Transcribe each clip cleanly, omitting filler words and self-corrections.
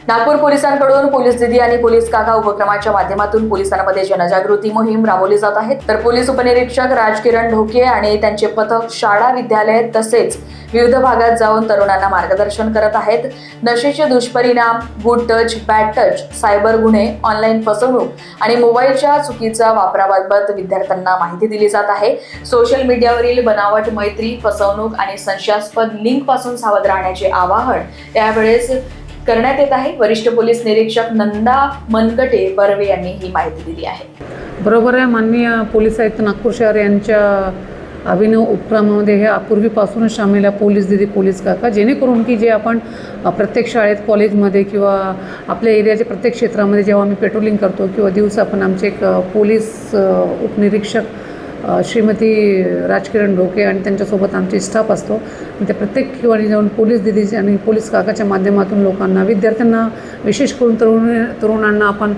नागपूर पोलिसांकडून पोलीस दीदी आणि पोलीस काका उपक्रमाच्या माध्यमातून पोलिसांमध्ये जनजागृती मोहीम राबवली जात आहे। तर पोलीस उपनिरीक्षक राजकिरण ढोके आणि त्यांचे पथक शाळा, विद्यालय तसेच विविध भागात जाऊन तरुणांना मार्गदर्शन करत आहेत। नशेचे दुष्परिणाम, good touch, bad touch, cyber गुन्हे, ऑनलाईन फसवणूक आणि मोबाईलच्या चुकीच्या वापराबाबत विद्यार्थ्यांना माहिती दिली जात आहे। सोशल मीडियावरील बनावट मैत्री, फसवणूक आणि संशयास्पद लिंक पासून सावध राहण्याचे आवाहन यावेळेस करण्यात येत आहे। वरिष्ठ पोलीस निरीक्षक नंदा मनकटे बर्वे यांनी ही माहिती दिली आहे। बरोबर आहे। माननीय पोलीस आयुक्त नागपूर शहर यांच्या अभिनव उपक्रमामध्ये हे पूर्वीपासूनच सामील आहे पोलीस दीदी, पोलीस काका, जेणेकरून की जे आपण प्रत्येक शाळेत, कॉलेजमध्ये किंवा आपल्या एरियाच्या प्रत्येक क्षेत्रामध्ये जेव्हा आम्ही पेट्रोलिंग करतो किंवा दिवसा आपण आमचे एक पोलीस उपनिरीक्षक श्रीमती राजकिरण ढोके आणि त्यांच्यासोबत आमचे स्टाफ असतो। त्या प्रत्येक ठिकाणी जाऊन पोलीस दीदी आणि पोलीस काकाच्या माध्यमातून लोकांना, विद्यार्थ्यांना, विशेष करून तरुणांना आपण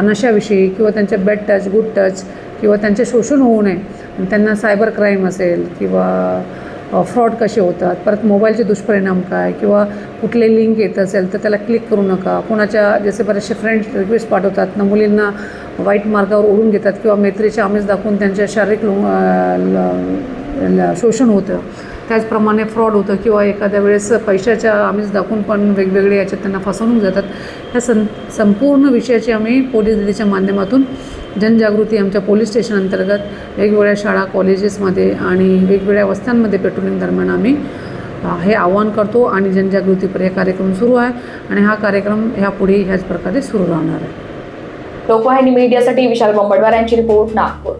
नशाविषयी किंवा त्यांच्या बॅड टच, गुड टच किंवा त्यांचे शोषण होऊ नये, त्यांना सायबर क्राईम असेल किंवा फ्रॉड कसे होतात, परत मोबाईलचे दुष्परिणाम काय, किंवा कुठले लिंक येत असेल तर त्याला क्लिक करू नका। कोणाच्या जसे बरेचसे फ्रेंड्स रिक्वेस्ट पाठवतात ना, मुलींना वाईट मार्गावर ओढून घेतात किंवा मैत्रीचे आमिष दाखवून त्यांच्या शारीरिक शोषण होतं। त्याचप्रमाणे फ्रॉड होतं किंवा एखाद्या वेळेस पैशाच्या आमिष दाखवून पण वेगवेगळे याच्यात त्यांना फसवणूक जातात। ह्या संपूर्ण विषयाची आम्ही पोलीस दीदीच्या माध्यमातून जनजागृती आमच्या पोलीस स्टेशन अंतर्गत वेगवेगळ्या शाळा, कॉलेजेसमध्ये आणि वेगवेगळ्या वस्त्यांमध्ये पेट्रोलिंग दरम्यान आम्ही हे आवाहन करतो आणि जनजागृतीपर हे कार्यक्रम सुरू आहे आणि हा कार्यक्रम ह्यापुढे ह्याच प्रकारे सुरू राहणार आहे। लोकवाहिनी मीडियासाठी विशाल बोंबडवार यांची रिपोर्ट, नागपूर।